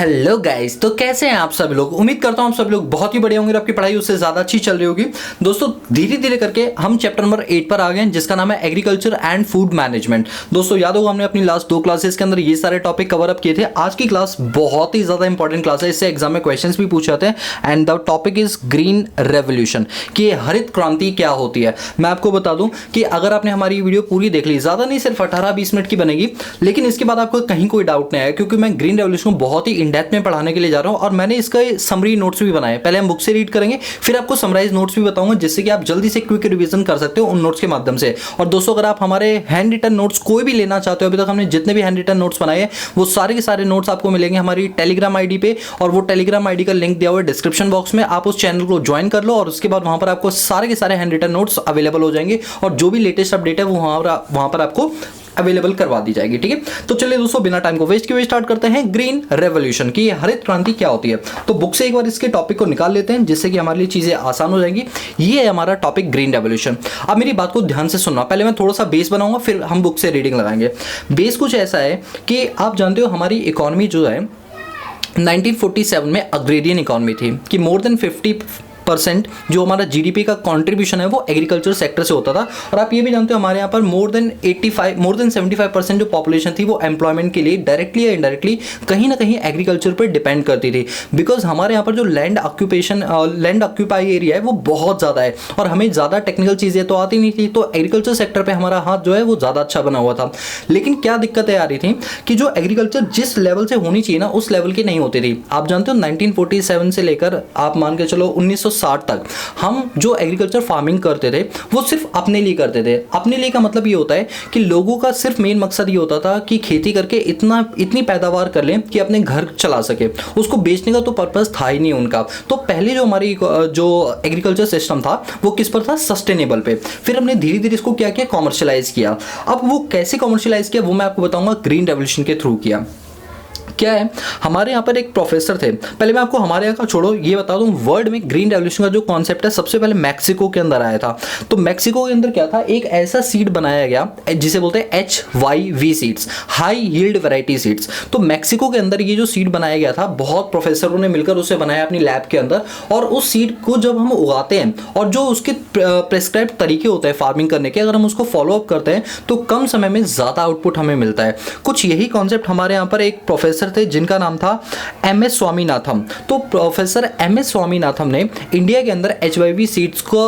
Hello guys, तो कैसे हैं आप सभी लोग। उम्मीद करता हूं आप सभी लोग बहुत ही बढ़िया होंगे, आपकी पढ़ाई उससे ज़्यादा अच्छी चल रही होगी। दोस्तों धीरे धीरे करके हम चैप्टर नंबर 8 पर आ गए हैं, जिसका नाम है एग्रीकल्चर एंड फूड मैनेजमेंट। दोस्तों याद होगा हमने अपनी लास्ट 2 क्लासेस के अंदर ये सारे टॉपिक कवर अप किए थे। आज की क्लास बहुत ही ज़्यादा इंपॉर्टेंट क्लास है, इससे एग्जाम में क्वेश्चन भी पूछे जाते हैं। And the topic is green revolution, कि ये हरित क्रांति क्या होती है। मैं आपको बता दूं कि अगर आपने हमारी वीडियो पूरी देख ली, ज़्यादा नहीं सिर्फ 18-20 मिनट की बनेगी, लेकिन इसके बाद आपको कहीं कोई डाउट नहीं आया, क्योंकि मैं ग्रीन रेवोल्यूशन बहुत ही इन डेप्थ में पढ़ाने के लिए जा रहा हूं और मैंने इसका समरी नोट्स भी बनाए। पहले हम बुक से रीड करेंगे, फिर आपको समराइज नोट्स भी बताऊंगा, जिससे कि आप जल्दी से क्विक रिवीजन कर सकते हो उन नोट्स के माध्यम से। और दोस्तों अगर आप हमारे हैंड रिटन नोट्स कोई भी लेना चाहते हो, अभी तक हमने जितने भी हैंड रिटन नोट्स बनाए हैं वो सारे के सारे नोट्स आपको मिलेंगे हमारी टेलीग्राम आईडी पे, और वो टेलीग्राम आईडी का लिंक दिया हुआ है डिस्क्रिप्शन बॉक्स में। आप उस चैनल को ज्वाइन कर लो और उसके बाद वहां पर आपको सारे के सारे हैंड रिटन नोट्स अवेलेबल हो जाएंगे, और जो भी लेटेस्ट अपडेट है वो वहां पर आपको अवेलेबल करवा दी जाएगी। ठीक है, तो चलिए दोस्तों बिना टाइम को वेस्ट किए स्टार्ट करते हैं ग्रीन रेवोल्यूशन की, हरित क्रांति क्या होती है। तो बुक से एक बार इसके टॉपिक को निकाल लेते हैं, जिससे कि हमारे लिए चीजें आसान हो जाएंगी। ये है हमारा टॉपिक ग्रीन रेवोल्यूशन। अब मेरी बात को ध्यान से सुनना, पहले मैं थोड़ा सा बेस बनाऊंगा, फिर हम बुक से रीडिंग लगाएंगे। बेस कुछ ऐसा है कि आप जानते हो हमारी इकोनॉमी जो है 1947 में अग्रेरियन इकोनॉमी थी, कि मोर देन 50% जो हमारा जीडीपी का कंट्रीब्यूशन है वो एग्रीकल्चर सेक्टर से होता था। और आप ये भी जानते हो हमारे यहाँ पर मोर देन 75% जो पॉपुलेशन थी वो एम्प्लॉयमेंट के लिए डायरेक्टली या इनडायरेक्टली कहीं ना कहीं एग्रीकल्चर पर डिपेंड करती थी। बिकॉज हमारे यहाँ पर जो लैंड ऑक्यूपाई एरिया है वो बहुत ज़्यादा है, और हमें ज़्यादा टेक्निकल चीज़ें तो आती नहीं थी, तो एग्रीकल्चर सेक्टर पर हमारा हाथ जो है वो ज़्यादा अच्छा बना हुआ था। लेकिन क्या दिक्कतें आ रही थी कि जो एग्रीकल्चर जिस लेवल से होनी चाहिए ना, उस लेवल की नहीं होती थी। आप जानते हो 1947 से लेकर आप मान के चलो 1960 तक हम जो एग्रीकल्चर फार्मिंग करते थे वो सिर्फ अपने लिए करते थे। अपने लिए का मतलब ये होता है कि लोगों का सिर्फ मेन मकसद ये होता था कि खेती करके इतनी पैदावार कर लें कि अपने घर चला सके, उसको बेचने का तो पर्पस था ही नहीं उनका। तो पहले जो हमारी जो एग्रीकल्चर सिस्टम था वो किस पर था, सस्टेनेबल पे। फिर हमने धीरे धीरे इसको क्या किया, कॉमर्शियलाइज किया। अब वो कैसे कॉमर्शियलाइज किया वो मैं आपको बताऊंगा, ग्रीन रेवोल्यूशन के थ्रू किया। क्या है, हमारे यहाँ पर एक प्रोफेसर थे, पहले मैं आपको हमारे यहाँ का छोड़ो ये बता दूं, वर्ल्ड में ग्रीन रेवोल्यूशन का जो कॉन्सेप्ट है सबसे पहले मैक्सिको के अंदर आया था। तो मैक्सिको के अंदर क्या था, एक ऐसा सीड बनाया गया जिसे बोलते हैं HYV seeds, high yield variety seeds. तो मैक्सिको के अंदर ये जो सीड बनाया गया था, बहुत प्रोफेसरों ने मिलकर उसे बनाया अपनी लैब के अंदर, और उस सीड को जब हम उगाते हैं और जो उसके प्रेस्क्राइब तरीके होते हैं फार्मिंग करने के, अगर हम उसको फॉलो अप करते हैं तो कम समय में ज़्यादा आउटपुट हमें मिलता है। कुछ यही कॉन्सेप्ट हमारे यहाँ पर एक प्रोफेसर थे जिनका नाम था MS स्वामीनाथन। तो प्रोफेसर MS स्वामीनाथन ने इंडिया के अंदर HYV सीड्स को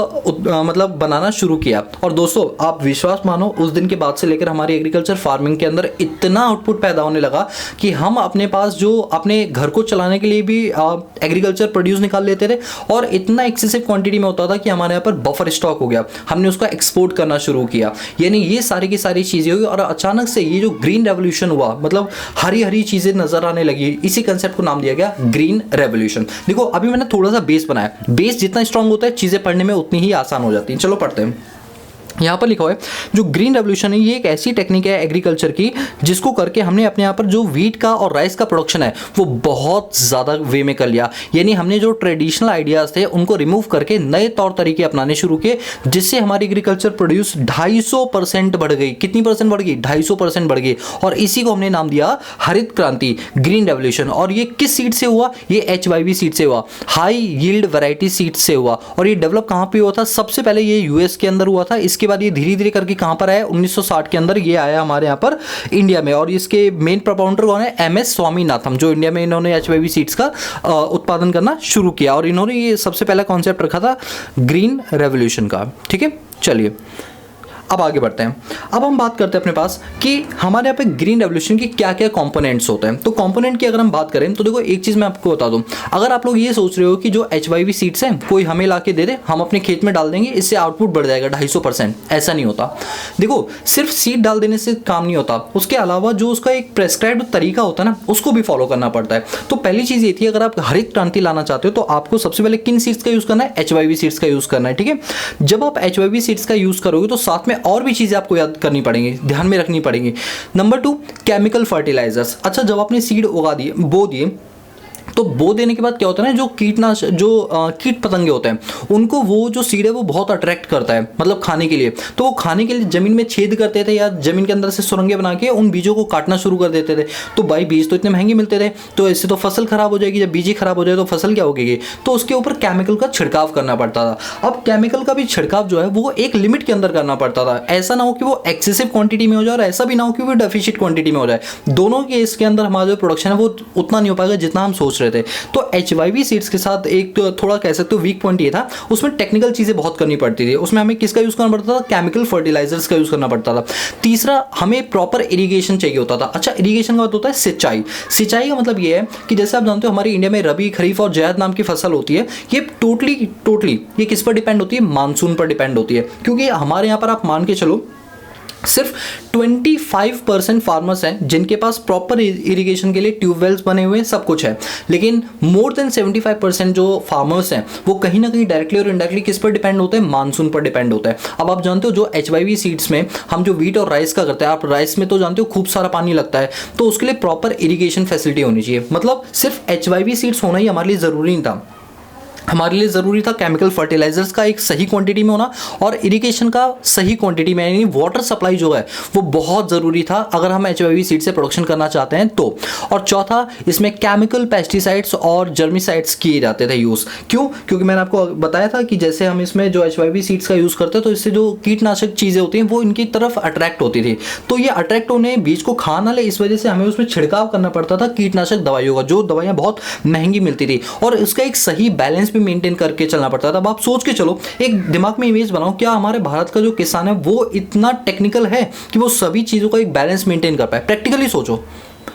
मतलब बनाना शुरू किया। और दोस्तों आप विश्वास मानो, उस दिन के बाद से लेकर हमारी एग्रीकल्चर फार्मिंग के अंदर इतना आउटपुट पैदा होने लगा कि हम अपने पास जो अपने घर को चलाने के लिए भी एग्रीकल्चर प्रोड्यूस निकाल लेते थे, और इतना एक्सेसिव क्वांटिटी में होता था कि हमारे यहाँ पर बफर स्टॉक हो गया, हमने उसका एक्सपोर्ट करना शुरू किया। यानी ये सारी की सारी चीज़ें हुई, और अचानक से ये जो ग्रीन रेवोल्यूशन हुआ, मतलब हरी हरी चीज़ें नजर आने लगी, इसी कंसेप्ट को नाम दिया गया ग्रीन रेवोल्यूशन। देखो अभी मैंने थोड़ा सा बेस बनाया, बेस जितना स्ट्रांग होता है चीजें पढ़ने में उतनी ही आसान हो जाती हैं। चलो पढ़ते हैं। यहाँ पर लिखा हुआ है जो ग्रीन रेवोल्यूशन है ये एक ऐसी टेक्निक है एग्रीकल्चर की जिसको करके हमने अपने यहाँ पर जो वीट का और राइस का प्रोडक्शन है वो बहुत ज़्यादा वे में कर लिया। यानी हमने जो ट्रेडिशनल आइडियाज़ थे उनको रिमूव करके नए तौर तरीके अपनाने शुरू किए, जिससे हमारी एग्रीकल्चर प्रोड्यूस 250% बढ़ गई। कितनी परसेंट बढ़ गई, 250% बढ़ गई। और इसी को हमने नाम दिया हरित क्रांति, ग्रीन रेवोल्यूशन। और ये किस सीड से हुआ, ये HYV सीड से हुआ, हाई यील्ड वैरायटी सीड से हुआ। और ये डेवलप कहाँ पे हुआ था, सबसे पहले ये US के अंदर हुआ था, इसके बाद ये धीरे धीरे करके कहां पर आया, 1960 के अंदर ये आया हमारे यहां पर इंडिया में। और इसके मेन प्रोपाउंडर कौन है, MS स्वामीनाथन, जो इंडिया में इन्होंने HYV सीड्स का उत्पादन करना शुरू किया, और इन्होंने ये सबसे पहला कॉन्सेप्ट रखा था ग्रीन रेवोल्यूशन का। ठीक है, चलिए अब आगे बढ़ते हैं। अब हम बात करते हैं अपने पास कि हमारे यहाँ पे ग्रीन रेवोल्यूशन की क्या क्या कंपोनेंट्स होते हैं। तो कंपोनेंट की अगर हम बात करें तो देखो एक चीज़ मैं आपको बता दूं, अगर आप लोग ये सोच रहे हो कि जो HYV सीड्स हैं कोई हमें ला के दे दे, हम अपने खेत में डाल देंगे, इससे आउटपुट बढ़ जाएगा 250%, ऐसा नहीं होता। देखो सिर्फ सीड डाल देने से काम नहीं होता, उसके अलावा जो उसका एक प्रेस्क्राइब्ड तरीका होता है ना, उसको भी फॉलो करना पड़ता है। तो पहली चीज़ ये थी, अगर आप हरित क्रांति लाना चाहते हो तो आपको सबसे पहले किन सीड्स का यूज़ करना है, HYV सीड्स का यूज़ करना है। ठीक है, जब आप HYV सीड्स का यूज़ करोगे तो साथ में और भी चीज़ें आपको याद करनी पड़ेंगी, ध्यान में रखनी पड़ेंगी। नंबर 2 केमिकल फर्टिलाइजर्स। अच्छा जब आपने सीड उगा दिए, बो दिए, तो बो देने के बाद क्या होता है ना, जो कीटनाशक जो कीट पतंगे होते हैं उनको वो जो सीड है वो बहुत अट्रैक्ट करता है, मतलब खाने के लिए। तो वो खाने के लिए जमीन में छेद करते थे या जमीन के अंदर से सुरंगें बना के उन बीजों को काटना शुरू कर देते थे। तो भाई बीज तो इतने महंगे मिलते थे, तो इससे तो फसल खराब हो जाएगी, जब बीज ही खराब हो जाए तो फसल क्या होगी। तो उसके ऊपर केमिकल का छिड़काव करना पड़ता था। अब केमिकल का भी छिड़काव जो है वो एक लिमिट के अंदर करना पड़ता था, ऐसा ना हो कि वो एक्सेसिव क्वांटिटी में हो जाए और ऐसा भी ना हो कि वो डेफिशिएंट क्वांटिटी में हो जाए। दोनों के इसके अंदर हमारा जो प्रोडक्शन है वो उतना नहीं हो पाएगा जितना हम सोच रहे थे। तो HYV सीड्स के साथ एक थोड़ा कह सकते हो वीक पॉइंट ये था, उसमें टेक्निकल चीज़ें बहुत करनी पड़ती थी। उसमें हमें किसका यूज़ करना पड़ता था, केमिकल फर्टिलाइजर्स का यूज़ करना पड़ता था। तीसरा, हमें प्रॉपर इरिगेशन चाहिए होता था। अच्छा, इरिगेशन का मतलब होता है सिंचाई। सिंचाई का मतलब ये है कि जैसे आप जानते हो हमारे इंडिया में रबी, खरीफ और जायद नाम की फसल होती है। ये टोटली ये किस पर डिपेंड होती है, मानसून पर डिपेंड होती है। क्योंकि हमारे यहाँ पर आप मान के चलो सिर्फ 25% फार्मर्स हैं जिनके पास प्रॉपर इरिगेशन के लिए ट्यूबवेल्स बने हुए हैं, सब कुछ है। लेकिन मोर देन 75% जो फार्मर्स हैं वो कहीं ना कहीं डायरेक्टली और इनडायरेक्टली किस पर डिपेंड होते हैं, मानसून पर डिपेंड होता है। अब आप जानते हो जो HYV सीड्स में हम जो वीट और राइस का करते हैं, आप राइस में तो जानते हो खूब सारा पानी लगता है, तो उसके लिए प्रॉपर इरिगेशन फैसिलिटी होनी चाहिए। मतलब सिर्फ HYV सीड्स होना ही हमारे लिए ज़रूरी नहीं था, हमारे लिए ज़रूरी था केमिकल फर्टिलाइजर्स का एक सही क्वांटिटी में होना और इरिगेशन का सही क्वांटिटी में, यानी वाटर सप्लाई जो है वो बहुत ज़रूरी था अगर हम HYV सीड से प्रोडक्शन करना चाहते हैं तो। और चौथा, इसमें केमिकल पेस्टिसाइड्स और जर्मिसाइड्स किए जाते थे यूज़। क्यों? क्योंकि मैंने आपको बताया था कि जैसे हम इसमें जो HYV सीड्स का यूज़ करते हैं तो इससे जो कीटनाशक चीज़ें होती हैं वो इनकी तरफ अट्रैक्ट होती थी। तो ये अट्रैक्ट होने बीज को खा ना ले, इस वजह से हमें उसमें छिड़काव करना पड़ता था कीटनाशक दवाइयों का, जो दवाइयाँ बहुत महंगी मिलती थी और इसका एक सही बैलेंस भी मेंटेन करके चलना पड़ता था। अब आप सोच के चलो, एक दिमाग में इमेज बनाओ, क्या हमारे भारत का जो किसान है वो इतना टेक्निकल है कि वो सभी चीज़ों का एक बैलेंस मेंटेन कर पाए? प्रैक्टिकली सोचो,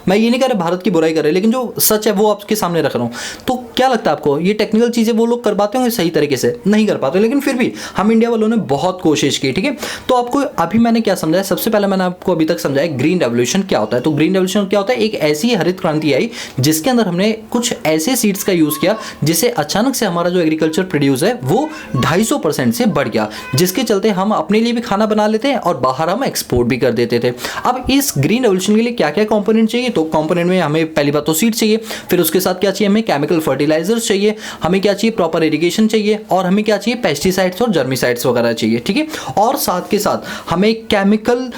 मैं ये नहीं कह रहा भारत की बुराई कर रहे, लेकिन जो सच है वो आपके सामने रख रहा हूँ। तो क्या लगता है आपको, ये टेक्निकल चीज़ें वो लोग कर पाते होंगे सही तरीके से? नहीं कर पाते, लेकिन फिर भी हम इंडिया वालों ने बहुत कोशिश की। ठीक है, तो आपको अभी मैंने क्या समझाया, सबसे पहले मैंने आपको अभी तक समझाया ग्रीन रेवोल्यूशन क्या होता है। तो ग्रीन रेवोल्यूशन क्या होता है, एक ऐसी हरित क्रांति आई जिसके अंदर हमने कुछ ऐसे सीड्स का यूज़ किया जिससे अचानक से हमारा जो एग्रीकल्चर प्रोड्यूस है वो 250% से बढ़ गया, जिसके चलते हम अपने लिए भी खाना बना लेते हैं और बाहर हम एक्सपोर्ट भी कर देते थे। अब इस ग्रीन रेवोल्यूशन के लिए क्या क्या कॉम्पोनेंट चाहिए, तो कॉम्पोनेंट में हमें पहली बात तो सीड चाहिए, फिर उसके साथ क्या चाहिए, हमें केमिकल फर्टिलाइजर्स चाहिए, हमें क्या चाहिए, प्रॉपर इरिगेशन चाहिए, और हमें क्या चाहिए, पेस्टिसाइड्स और जर्मिसाइड्स वगैरह चाहिए। ठीक है, और साथ के साथ हमें केमिकल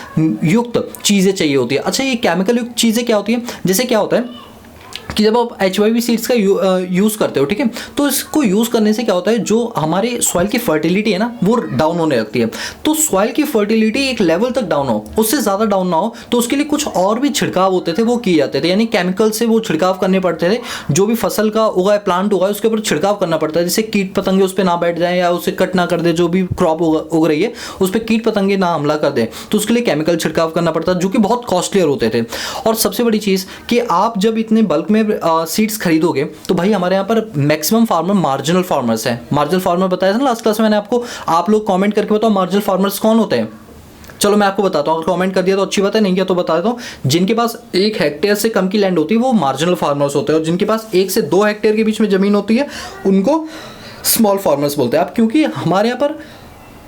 युक्त चीज़ें चाहिए होती है। अच्छा, ये केमिकल युक्त चीज़ें क्या होती है, जैसे क्या होता है कि जब आप HYV सीड्स का यूज़ करते हो, ठीक है, तो इसको यूज़ करने से क्या होता है, जो हमारे सॉइल की फर्टिलिटी है ना वो डाउन होने लगती है। तो सॉइल की फर्टिलिटी एक लेवल तक डाउन हो, उससे ज़्यादा डाउन ना हो, तो उसके लिए कुछ और भी छिड़काव होते थे, वो किए जाते थे। यानी केमिकल से वो छिड़काव करने पड़ते थे, जो भी फसल का उगा है, प्लांट उगा है, उसके ऊपर छिड़काव करना पड़ता है, जिससे कीट पतंगे उस पर ना बैठ जाए या उसे कट ना कर दे, जो भी क्रॉप उग रही है उस पर कीट पतंगे ना हमला कर दे, तो उसके लिए केमिकल छिड़काव करना पड़ता है, जो कि बहुत कॉस्टलियर होते थे। और सबसे बड़ी चीज़ कि आप जब इतने बल्क में सीड्स खरीदोगे तो भाई हमारे यहाँ पर मैक्सिमम फार्मर मार्जिनल फार्मर्स हैं। मार्जिनल फार्मर बताया था ना लास्ट क्लास में मैंने आपको, आप लोग कमेंट करके बताओ मार्जिनल फार्मर्स कौन होते हैं। चलो मैं आपको बताता हूँ, अगर कमेंट कर दिया तो अच्छी बात है, नहीं किया तो बता देता हूँ। जिनके पास 1 हेक्टेयर से कम की लैंड होती है वो मार्जिनल फार्मर्स होते हैं, और जिनके पास 1 से 2 हेक्टेयर के बीच में ज़मीन होती है उनको स्मॉल फार्मर्स बोलते हैं। अब क्योंकि हमारे यहाँ पर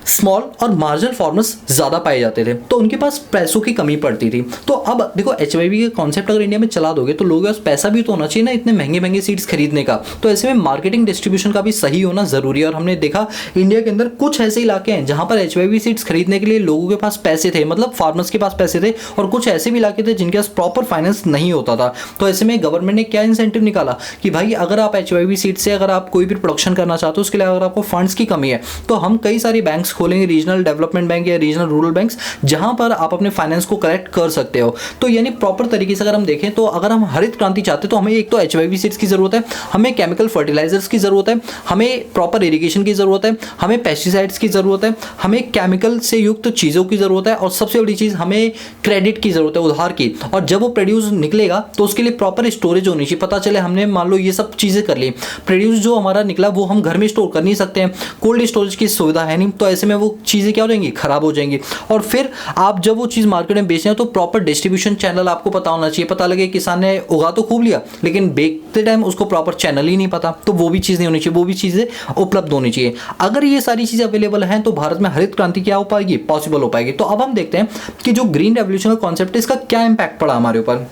स्मॉल और मार्जिनल फार्मर्स ज़्यादा पाए जाते थे तो उनके पास पैसों की कमी पड़ती थी। तो अब देखो HYV का कॉन्सेप्ट अगर इंडिया में चला दोगे तो लोगों के पास पैसा भी तो होना चाहिए ना इतने महंगे महंगे सीड्स खरीदने का। तो ऐसे में मार्केटिंग डिस्ट्रीब्यूशन का भी सही होना ज़रूरी है। और हमने देखा इंडिया के अंदर कुछ ऐसे इलाके हैं जहाँ पर HYV सीड्स खरीदने के लिए लोगों के पास पैसे थे, मतलब फार्मर्स के पास पैसे थे, और कुछ ऐसे भी इलाके थे जिनके पास प्रॉपर फाइनेंस नहीं होता था। तो ऐसे में गवर्नमेंट ने क्या इंसेंटिव निकाला कि भाई अगर आप HYV सीड्स से अगर आप कोई भी प्रोडक्शन करना चाहते हो, उसके लिए अगर आपको फंड्स की कमी है तो हम कई सारी बैंक्स खोलेंगे, रीजनल डेवलपमेंट बैंक या रीजनल रूरल बैंक्स, जहां पर आप अपने फाइनेंस को कलेक्ट कर सकते हो। तो यानी प्रॉपर तरीके से अगर हम देखें तो अगर हम हरित क्रांति चाहते हैं तो हमें एक तो HYV सीड्स की जरूरत है, हमें केमिकल फर्टिलाइजर्स की जरूरत है, हमें प्रॉपर इरिगेशन की जरूरत है, हमें पेस्टिसाइड्स की जरूरत है, हमें केमिकल से युक्त चीज़ों की जरूरत है, और सबसे बड़ी चीज़ हमें क्रेडिट की जरूरत है, उधार की। और जब वो प्रोड्यूस निकलेगा तो उसके लिए प्रॉपर स्टोरेज होनी चाहिए। पता चले हमने मान लो ये सब चीज़ें कर ली, प्रोड्यूस जो हमारा निकला वो हम घर में स्टोर कर नहीं सकते हैं, कोल्ड स्टोरेज की सुविधा है नहीं, तो ऐसे में वो चीज़ें क्या हो जाएंगी, खराब हो जाएंगी। और फिर आप जब वो चीज़ मार्केट में बेच रहे हैं तो प्रॉपर डिस्ट्रीब्यूशन चैनल आपको पता होना चाहिए। पता लगे किसान ने उगा तो खूब लिया लेकिन बेचते टाइम उसको प्रॉपर चैनल ही नहीं पता, तो वो भी चीज़ नहीं होनी चाहिए, वो भी चीज़ें उपलब्ध होनी चाहिए। अगर ये सारी चीज़ें अवेलेबल हैं तो भारत में हरित क्रांति क्या हो पाएगी, पॉसिबल हो पाएगी। तो अब हम देखते हैं कि जो ग्रीन रेवोल्यूशन का कॉन्सेप्ट है इसका क्या इंपैक्ट पड़ा हमारे ऊपर।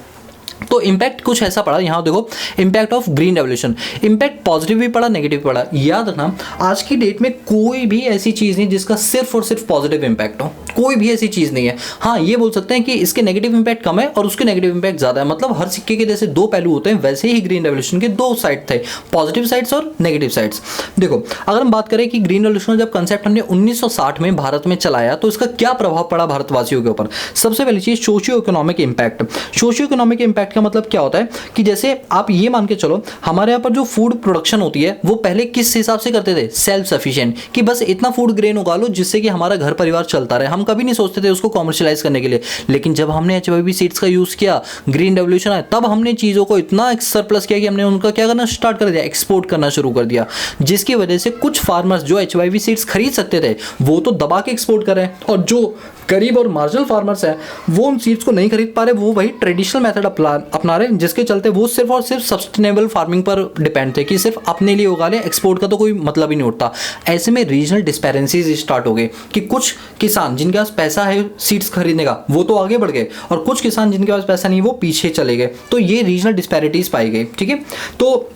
तो इम्पैक्ट कुछ ऐसा पड़ा, यहाँ देखो impact of green revolution, impact positive भी पड़ा नेगेटिव भी पड़ा। याद रखना आज की डेट में कोई भी ऐसी चीज़ नहीं जिसका सिर्फ और सिर्फ पॉजिटिव इम्पैक्ट हो, कोई भी ऐसी चीज़ नहीं है। हाँ ये बोल सकते हैं कि इसके नेगेटिव इम्पैक्ट कम है और उसके नेगेटिव इम्पैक्ट ज़्यादा है, मतलब हर सिक्के के जैसे दो पहलू होते हैं वैसे ही ग्रीन रेवोल्यूशन के दो साइड थे, पॉजिटिव साइड्स और नेगेटिव साइड्स। देखो अगर हम बात करें कि ग्रीन रेवोल्यूशन जब कंसेप्ट हमने 1960 में भारत में चलाया तो इसका क्या प्रभाव पड़ा भारतवासियों के ऊपर। सबसे पहली चीज़ socio economic impact. Socio economic impact का मतलब क्या होता है कि जैसे आप ये मान के चलो हमारे यहाँ पर जो फूड प्रोडक्शन होती है वो पहले किस हिसाब से करते थे, सेल्फ सफिशिएंट, कि बस इतना फूड ग्रेन उगा लो जिससे कि हमारा घर परिवार चलता रहे, हम कभी नहीं सोचते थे उसको कॉमर्शियलाइज करने के लिए। लेकिन जब हमने एचवाईवी सीड्स का यूज किया, ग्रीन रेवोल्यूशन आया, तब हमने चीज़ों को इतना सरप्लस किया कि हमने उनका क्या करना स्टार्ट कर दिया, एक्सपोर्ट करना शुरू कर दिया, जिसकी वजह से कुछ फार्मर्स जो एचवाईवी सीड्स खरीद सकते थे वो तो दबा के एक्सपोर्ट कर रहे हैं, और जो गरीब और मार्जिनल फार्मर्स हैं वो उन सीड्स को नहीं खरीद पा रहे, वो वही ट्रेडिशनल मेथड अपना रहे, जिसके चलते वो सिर्फ और सिर्फ सस्टेनेबल फार्मिंग पर डिपेंड थे कि सिर्फ अपने लिए उगा ले, एक्सपोर्ट का तो कोई मतलब ही नहीं उठता। ऐसे में रीजनल डिस्पेरेंसीज स्टार्ट हो गए कि कुछ किसान जिनके पास पैसा है सीड्स खरीदने का वो तो आगे बढ़ गए और कुछ किसान जिनके पास पैसा नहीं वो पीछे चले गए, तो ये रीजनल डिस्पैरिटीज पाई गई। ठीक है, तो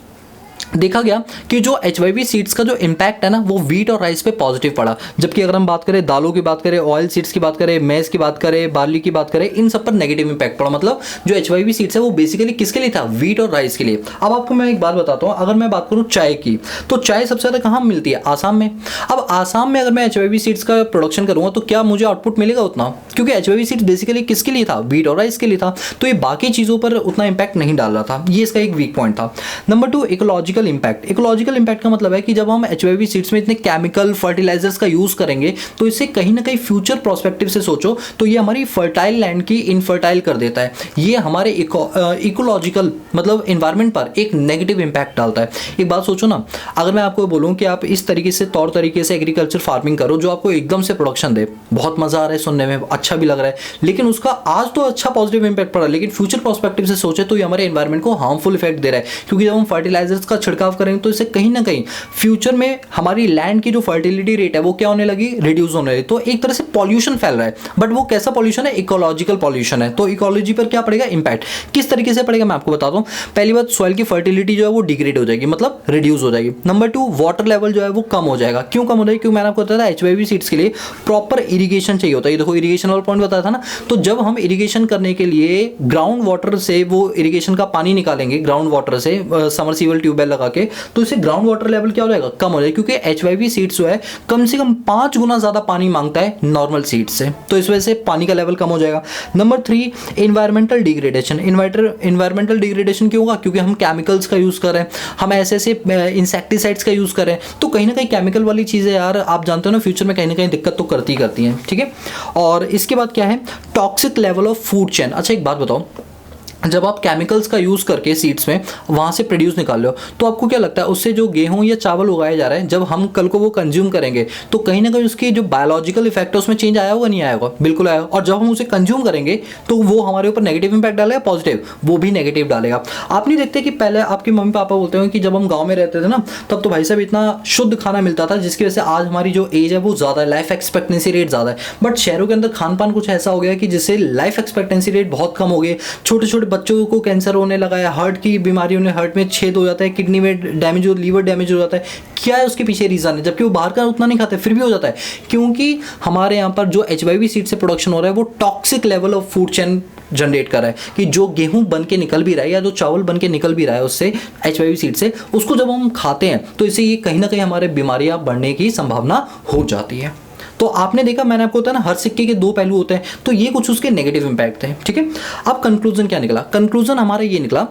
देखा गया कि जो एचवाईवी सीड्स का जो इम्पैक्ट है ना वो व्हीट और राइस पे पॉजिटिव पड़ा, जबकि अगर हम बात करें दालों की बात करें, ऑयल सीड्स की बात करें, मेज की बात करें, बार्ली की बात करें, इन सब पर नेगेटिव इम्पैक्ट पड़ा। मतलब जो एचवाईवी सीड्स है वो बेसिकली किसके लिए था, व्हीट और राइस के लिए। अब आपको मैं एक बात बताता हूँ, अगर मैं बात करूँ चाय की, तो चाय सबसे ज़्यादा कहाँ मिलती है, आसाम में। अब आसाम में अगर मैं एचवाईवी सीड्स का प्रोडक्शन करूँगा तो क्या मुझे आउटपुट मिलेगा उतना, क्योंकि एचवाईवी सीड्स बेसिकली किसके लिए था, व्हीट और राइस के लिए था, तो ये बाकी चीज़ों पर उतना इम्पैक्ट नहीं डाल रहा था, ये इसका एक वीक पॉइंट था। Number 2 ecological impact. Ecological impact का मतलब है कि जब हम एचवाईवी सीड्स में इतने केमिकल फर्टिलाइजर्स का यूज करेंगे तो इससे कहीं ना कहीं फ्यूचर प्रोस्पेक्टिव से सोचो तो ये हमारी फर्टाइल लैंड की इनफर्टाइल कर देता है, ये हमारे इकोलॉजिकल मतलब एनवायरनमेंट पर एक नेगेटिव इम्पैक्ट डालता है। एक बात सोचो ना, अगर मैं आपको बोलूं कि आप इस तरीके से तौर तरीके से एग्रीकल्चर फार्मिंग करो जो आपको एकदम से प्रोडक्शन दे, बहुत मजा आ रहा है सुनने में, अच्छा भी लग रहा है, लेकिन उसका आज तो अच्छा पॉजिटिव इम्पैक्ट पड़ा, लेकिन फ्यूचर प्रोस्पेक्टिव से सोचे तो ये हमारे एनवायरमेंट को हार्मफुल इफेक्ट दे रहा है, क्योंकि जब हम फर्टिलाइजर्स का छिड़काव करेंगे तो इससे कहीं ना कहीं फ्यूचर में हमारी लैंड की जो फर्टिलिटी रेट है वो क्या होने लगी, रिड्यूस होने लगी, तो एक तरह से पॉल्यूशन फैल रहा है। बट वो कैसा पॉल्यूशन है, इकोलॉजिकल पॉल्यूशन है, तो इकोलॉजी पर क्या पड़ेगा इम्पैक्ट, किस तरीके से पड़ेगा मैं आपको बताता हूँ। पहली बात, सॉइल की फर्टिलिटी जो है वो डिग्रेड हो जाएगी, मतलब रिड्यूस हो जाएगी। नंबर 2, वाटर लेवल जो है वो कम हो जाएगा। क्यों कम हो जाएगी, क्योंकि मैंने आपको बताया था एचवाईवी सीड्स के लिए प्रॉपर इरिगेशन चाहिए होता है। ये देखो इरिगेशन वाला पॉइंट बताया था ना, तो जब हम इरिगेशन करने के लिए ग्राउंड वाटर से वो इरिगेशन का पानी निकालेंगे, ग्राउंड वाटर से समरसीबल ट्यूबवेल लगा के, तो इससे ग्राउंड वाटर लेवल क्या हो जाएगा, कम हो जाएगा, क्योंकि एचवाईवी सीड्स जो है कम से कम 5 गुना ज्यादा पानी मांगता है नॉर्मल सीड्स से, तो इस वजह से पानी का लेवल कम हो जाएगा। Number 3, environmental degradation. Environmental degradation क्यों होगा, क्योंकि हम केमिकल्स का यूज कर रहे हैं, हम ऐसे इंसेक्टिसाइड्स का यूज कर रहे हैं, तो कहीं ना कहीं केमिकल वाली चीजें यार आप जानते हो ना फ्यूचर में कहीं ना कहीं दिक्कत तो करती हैं। ठीक है, और इसके बाद क्या है, toxic level of food chain. अच्छा एक बात बताओ, जब आप केमिकल्स का यूज़ करके सीड्स में वहाँ से प्रोड्यूस निकाल लो तो आपको क्या लगता है उससे जो गेहूँ या चावल उगाया जा रहा है जब हम कल को वो कंज्यूम करेंगे तो कहीं ना कहीं उसकी जो बायोलॉजिकल इफेक्ट है उसमें चेंज आया होगा, नहीं आया होगा, बिल्कुल आया होगा। और जब हम उसे कंज्यूम करेंगे तो वो हमारे ऊपर नेगेटिव इंपैक्ट डालेगा, पॉजिटिव वो भी नेगेटिव डालेगा। आप नहीं देखते कि पहले आपके मम्मी पापा बोलते हैं कि जब हम गाँव में रहते थे ना तब तो भाई साहब इतना शुद्ध खाना मिलता था जिसकी वजह से आज हमारी जो एज है वो ज़्यादा है, लाइफ एक्सपेक्टेंसी रेट ज़्यादा है। बट शहरों के अंदर खान पान कुछ ऐसा हो गया कि जिससे लाइफ एक्सपेक्टेंसी रेट बहुत कम हो गई, छोटे छोटे बच्चों को कैंसर होने लगा है, हार्ट की बीमारी होने, हार्ट में छेद हो जाता है, किडनी में डैमेज हो, लीवर डैमेज हो जाता है। क्या है उसके पीछे रीजन है, जबकि वो बाहर का उतना नहीं खाते फिर भी हो जाता है, क्योंकि हमारे यहाँ पर जो एचवाईवी सीड से प्रोडक्शन हो रहा है वो toxic level of food chain generate कर रहा है, कि जो गेहूं बन के निकल भी रहा है या जो चावल बन के निकल भी रहा है उससे एचवाईवी सीड से, उसको जब हम खाते हैं तो इससे ये कहीं ना कहीं हमारे बीमारियां बढ़ने की संभावना हो जाती है। तो आपने देखा, मैंने आपको बताया ना हर सिक्के के दो पहलू होते हैं, तो ये कुछ उसके नेगेटिव इंपैक्ट थे। ठीक है, अब कंक्लूजन क्या निकला, कंक्लूजन हमारा ये निकला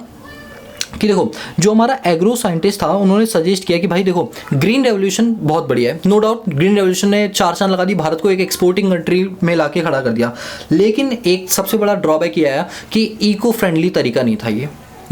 कि देखो जो हमारा एग्रो साइंटिस्ट था उन्होंने सजेस्ट किया कि भाई देखो ग्रीन रेवोल्यूशन बहुत बढ़िया है, नो डाउट ग्रीन रेवोल्यूशन ने 4 चांद लगा दी, भारत को एक एक्सपोर्टिंग कंट्री में लाके खड़ा कर दिया, लेकिन एक सबसे बड़ा ड्रॉबैक ये आया कि इको फ्रेंडली तरीका नहीं था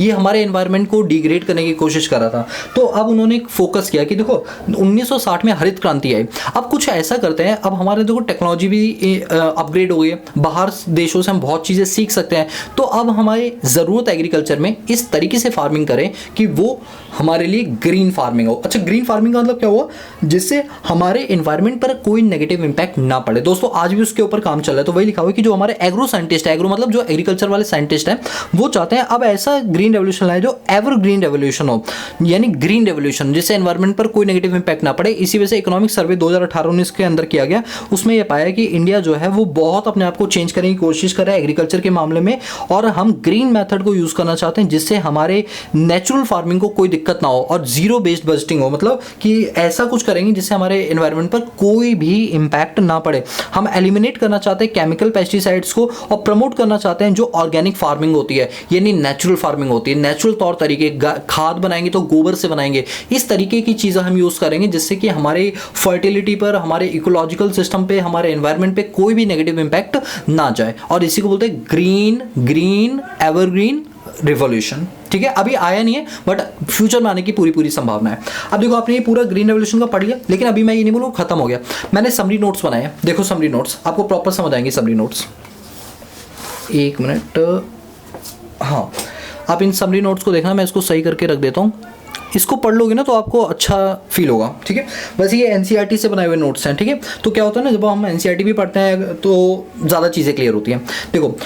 ये हमारे एनवायरनमेंट को डिग्रेड करने की कोशिश कर रहा था। तो अब उन्होंने एक फोकस किया कि देखो 1960 में हरित क्रांति आई, अब कुछ ऐसा करते हैं, अब हमारे देखो टेक्नोलॉजी भी अपग्रेड हो गई है, बाहर देशों से हम बहुत चीज़ें सीख सकते हैं। तो अब हमारी ज़रूरत एग्रीकल्चर में इस तरीके से फार्मिंग करें कि वो हमारे लिए ग्रीन फार्मिंग हो। अच्छा, ग्रीन फार्मिंग का मतलब क्या हुआ, जिससे हमारे एनवायरनमेंट पर कोई नेगेटिव इंपैक्ट ना पड़े। दोस्तों आज भी उसके ऊपर काम चल रहा है। तो वही लिखा हुआ है कि जो हमारे एग्रो साइंटिस्ट है, एग्रो मतलब जो एग्रीकल्चर वाले साइंटिस्ट हैं, वो चाहते हैं अब ऐसा ग्रीन रेवोल्यूशन लाए जो एवर ग्रीन रेवोल्यूशन हो, यानी ग्रीन रेवोल्यूशन जिससे एनवायरनमेंट पर कोई नेगेटिव इंपैक्ट ना पड़े। इसी वजह से इकोनॉमिक सर्वे 2018-19 के अंदर किया गया, उसमें यह पाया कि इंडिया जो है वो बहुत अपने आप को चेंज करने की कोशिश कर रहा है एग्रीकल्चर के मामले में, और हम ग्रीन मेथड को यूज करना चाहते हैं जिससे हमारे नेचुरल फार्मिंग को कोई दिक्कत ना हो और जीरो बेस्ड बजटिंग हो, मतलब कि ऐसा कुछ करेंगे जिससे हमारे एनवायरनमेंट पर कोई भी इंपैक्ट ना पड़े। हम एलिमिनेट करना चाहते हैं केमिकल पेस्टिसाइड्स को और प्रमोट करना चाहते हैं जो ऑर्गेनिक फार्मिंग होती है, यानी नेचुरल फार्मिंग होती है, नेचुरल तौर तरीके, खाद बनाएंगे तो गोबर से बनाएंगे, इस तरीके की चीज़ें हम यूज़ करेंगे जिससे कि हमारे फर्टिलिटी पर, हमारे इकोलॉजिकल सिस्टम पे, हमारे एनवायरनमेंट पे कोई भी नेगेटिव इंपैक्ट ना जाए। और इसी को बोलते हैं ग्रीन ग्रीन एवरग्रीन रिवॉल्यूशन। ठीक है, अभी आया नहीं है बट फ्यूचर में आने की पूरी संभावना है। अब देखो आपने ये पूरा ग्रीन रेवोल्यूशन का पढ़ लिया, लेकिन अभी मैं ये नहीं बोलूँ खत्म हो गया, मैंने समरी नोट्स बनाए हैं। देखो समरी नोट्स आपको प्रॉपर समझ आएंगे। समरी नोट्स, एक मिनट, हाँ आप इन समरी नोट्स को देखना, मैं इसको सही करके रख देता हूँ। इसको पढ़ लोगे ना तो आपको अच्छा फील होगा। ठीक है, वैसे ये एनसीईआरटी से बनाए हुए नोट्स हैं। ठीक है, तो क्या होता है ना, जब हम एनसीईआरटी भी पढ़ते हैं तो ज़्यादा चीज़ें क्लियर होती हैं। देखो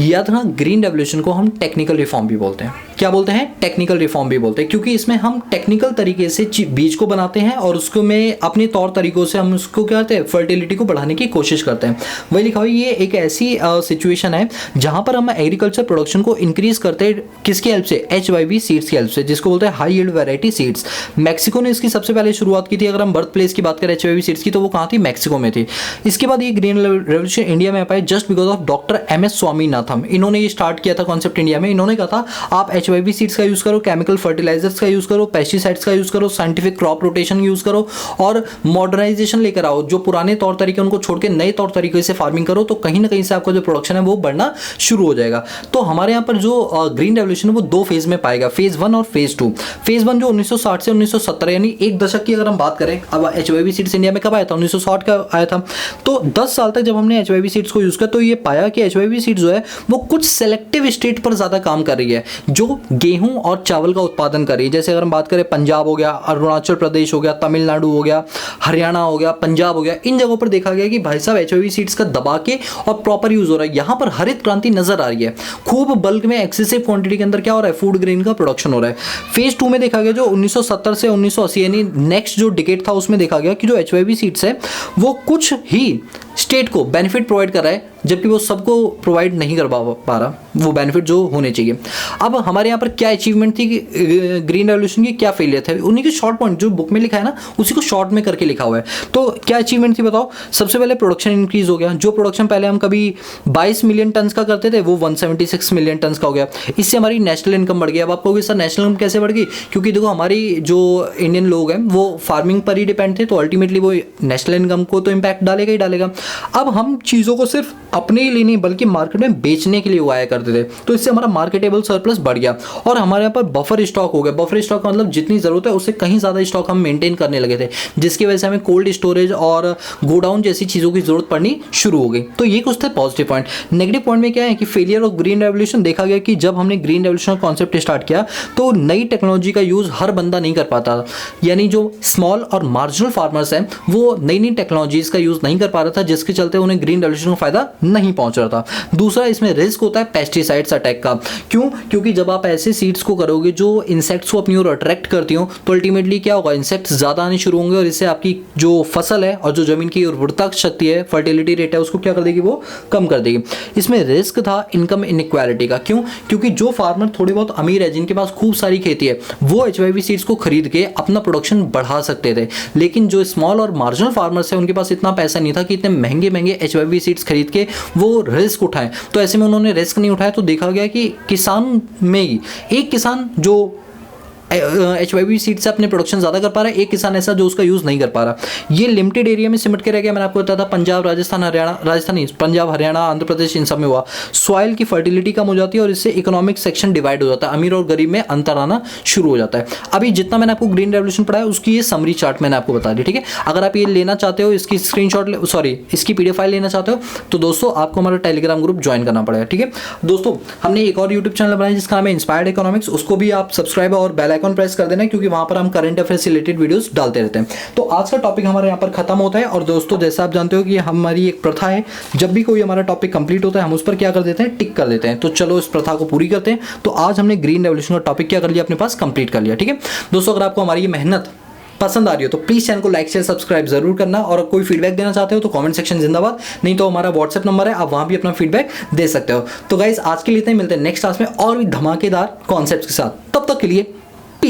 याद रखना, ग्रीन रेवोल्यूशन को हम टेक्निकल रिफॉर्म भी बोलते हैं। क्या बोलते हैं? टेक्निकल रिफॉर्म भी बोलते हैं, क्योंकि इसमें हम टेक्निकल तरीके से बीज को बनाते हैं और उसको में अपने तौर तरीकों से हम उसको क्या करते हैं, फर्टिलिटी को बढ़ाने की कोशिश करते हैं। वही लिखा हुआ है, ये एक ऐसी सिचुएशन है जहाँ पर हम एग्रीकल्चर प्रोडक्शन को इंक्रीज करते हैं किसकी हेल्प से? HYV सीड्स की हेल्प से, जिसको बोलते हैं high yield variety seeds. Mexico ने इसकी सबसे पहले शुरुआत की थी। अगर हम बर्थ प्लेस की बात करें HYV सीड्स की, तो वो कहाँ थी? मैक्सिको में थी। इसके बाद ये ग्रीन रेवोल्यूशन इंडिया में आ पाए just because of doctor MS Swaminathan. इन्होंने ये स्टार्ट किया था कॉन्सेप्ट इंडिया में। इन्होंने कहा था आप HYV सीड्स का यूज करो, केमिकल फर्टिलाइजर्स का यूज करो, पेस्टिसाइड्स का यूज करो, साइंटिफिक क्रॉप रोटेशन यूज करो और मॉडर्नाइजेशन लेकर आओ। जो पुराने तौर तरीके उनको छोड़ के नए तौर तरीके से फार्मिंग करो, तो कहीं ना कहीं से आपका जो प्रोडक्शन है वो बढ़ना शुरू हो जाएगा। तो हमारे यहाँ पर जो ग्रीन रेवोल्यूशन है वो दो फेज में पाएगा, फेज 1 और फेज 2। फेज 1 जो 1960 से 1970 यानी एक दशक की अगर हम बात करें, अब HYV सीड्स इंडिया में कब आया था? 1960 का आया था। तो 10 साल तक जब हमने HYV सीड्स को यूज किया तो ये पाया कि HYV सीड्स जो है वो कुछ सेलेक्टिव स्टेट पर ज्यादा काम कर रही है, जो गेहूं और चावल का उत्पादन कर रही है। जैसे अगर हम बात करें पंजाब हो गया, अरुणाचल प्रदेश हो गया, तमिलनाडु हो गया, हरियाणा हो गया, पंजाब हो गया, इन जगहों पर देखा गया कि भाई साहब HYV सीड्स का दबा के और प्रॉपर यूज हो रहा है। यहाँ पर हरित क्रांति नजर आ रही है, खूब बल्क में एक्सेसिव क्वांटिटी के अंदर क्या हो रहा है? फूड ग्रेन का प्रोडक्शन हो रहा है। फेज 2 में देखा गया जो 1970 से 1980 यानी नेक्स्ट जो डिकेड था उसमें देखा गया कि जो HYV सीड्स है वो कुछ ही स्टेट को बेनिफिट प्रोवाइड कर रहा है, जबकि वो सबको प्रोवाइड नहीं कर पा रहा वो बेनिफिट जो होने चाहिए। अब हमारे यहाँ पर क्या अचीवमेंट थी कि ग्रीन रेवोल्यूशन की, क्या फेलियर थे, उन्हीं के शॉर्ट पॉइंट जो बुक में लिखा है ना उसी को शॉर्ट में करके लिखा हुआ है। तो क्या अचीवमेंट थी बताओ? सबसे पहले प्रोडक्शन इंक्रीज हो गया। जो प्रोडक्शन पहले हम कभी 22 मिलियन टन का करते थे वो 176 मिलियन टन का हो गया। इससे हमारी नेशनल इनकम बढ़ गई। अब आप कहोगे सर नेशनल इनकम कैसे बढ़ गई? क्योंकि देखो हमारी जो इंडियन लोग हैं वो फार्मिंग पर ही डिपेंड थे, तो अल्टीमेटली वो नेशनल इनकम को तो इम्पैक्ट डालेगा ही डालेगा। अब हम चीज़ों को सिर्फ अपने ही लिए नहीं बल्कि मार्केट में बेचने के लिए उगाया करते थे, तो इससे हमारा मार्केटेबल सरप्लस बढ़ गया और हमारे यहाँ पर बफर स्टॉक हो गया। बफर स्टॉक का मतलब जितनी जरूरत है उससे कहीं ज़्यादा स्टॉक हम मेंटेन करने लगे थे, जिसकी वजह से हमें कोल्ड स्टोरेज और गोडाउन जैसी चीज़ों की जरूरत पड़नी शुरू हो गई। तो ये कुछ थे पॉजिटिव पॉइंट। नेगेटिव पॉइंट में क्या है कि फेलियर ऑफ ग्रीन रेवोल्यूशन देखा गया कि जब हमने ग्रीन रेवोल्यूशन कॉन्सेप्ट स्टार्ट किया तो नई टेक्नोलॉजी का यूज़ हर बंदा नहीं कर पाता, यानी जो स्मॉल और मार्जिनल फार्मर्स हैं वो नई नई टेक्नोलॉजीज का यूज़ नहीं कर पा रहा था, जिसके चलते उन्हें ग्रीन रेवोल्यूशन का फायदा नहीं पहुंच रहा था। दूसरा, इसमें रिस्क होता है पेस्टिसाइड्स अटैक का। क्यों? क्योंकि जब आप ऐसे सीड्स को करोगे जो इंसेक्ट्स को अपनी ओर अट्रैक्ट करती हो, तो अल्टीमेटली क्या होगा? इंसेक्ट्स ज़्यादा आने शुरू होंगे और इससे आपकी जो फसल है और जो जमीन की उर्वरता शक्ति है, फर्टिलिटी रेट है, उसको क्या कर देगी? वो कम कर देगी। इसमें रिस्क था इनकम इनइक्वालिटी का। क्यों? क्योंकि जो फार्मर थोड़े बहुत अमीर है, जिनके पास खूब सारी खेती है, वो HYV सीड्स को खरीद के अपना प्रोडक्शन बढ़ा सकते थे, लेकिन जो स्मॉल और मार्जिनल फार्मर्स है उनके पास इतना पैसा नहीं था कि इतने महंगे महंगे HYV सीड्स खरीद के वो रिस्क उठाएं। तो ऐसे में उन्होंने रिस्क नहीं उठाया, तो देखा गया कि किसान में ही एक किसान जो HYV सीड से अपने प्रोडक्शन ज़्यादा कर पा रहा है, एक किसान ऐसा जो उसका यूज़ नहीं कर पा रहा। ये लिमिटेड एरिया में सिमट के रह गया। मैंने आपको बताया था पंजाब, राजस्थान, हरियाणा, राजस्थान नहीं, पंजाब, हरियाणा, आंध्र प्रदेश, इन सब में हुआ। सॉइल की फर्टिलिटी कम हो जाती है और इससे इकोनॉमिक सेक्शन डिवाइड हो जाता है, अमीर और गरीब में अंतर आना शुरू हो जाता है। अभी जितना मैंने आपको ग्रीन रेवोल्यूशन पढ़ाया उसकी ये समरी चार्ट मैंने आपको बता दी, ठीक है। अगर आप ये लेना चाहते हो, इसकी स्क्रीनशॉट इसकी PDF फाइल लेना चाहते हो तो दोस्तों आपको हमारा टेलीग्राम ग्रुप ज्वाइन करना पड़ेगा, ठीक है। दोस्तों हमने एक और यूट्यूब चैनल बनाया जिसका नाम है इंस्पायर्ड इकोनॉमिक्स, उसको भी आप सब्सक्राइब और बेल आइकन प्रेस कर देना, क्योंकि वहां पर हम करंट अफेयर्स से रिलेटेड वीडियोस डालते रहते हैं। तो आज का टॉपिक हमारे यहाँ पर खत्म होता है। और दोस्तों जैसा आप जानते हो कि हमारी एक प्रथा है, जब भी कोई हमारा टॉपिक कंप्लीट होता है हम उस पर क्या कर देते हैं, टिक कर देते हैं। तो चलो इस प्रथा को पूरी करते हैं। तो आज हमने ग्रीन रेवोल्यूशन का टॉपिक क्या कर लिया, अपने पास कंप्लीट कर लिया, ठीक है। दोस्तों अगर आपको हमारी ये मेहनत पसंद आ रही हो तो प्लीज चैनल को लाइक शेयर सब्सक्राइब जरूर करना, और कोई फीडबैक देना चाहते हो तो कमेंट सेक्शन जिंदाबाद, नहीं तो हमारा व्हाट्सएप नंबर है, आप वहां भी अपना फीडबैक दे सकते हो। तो गाइस आज के लिए इतना ही, मिलते हैं नेक्स्ट क्लास में और भी धमाकेदार कॉन्सेप्ट्स के साथ। तब तक के लिए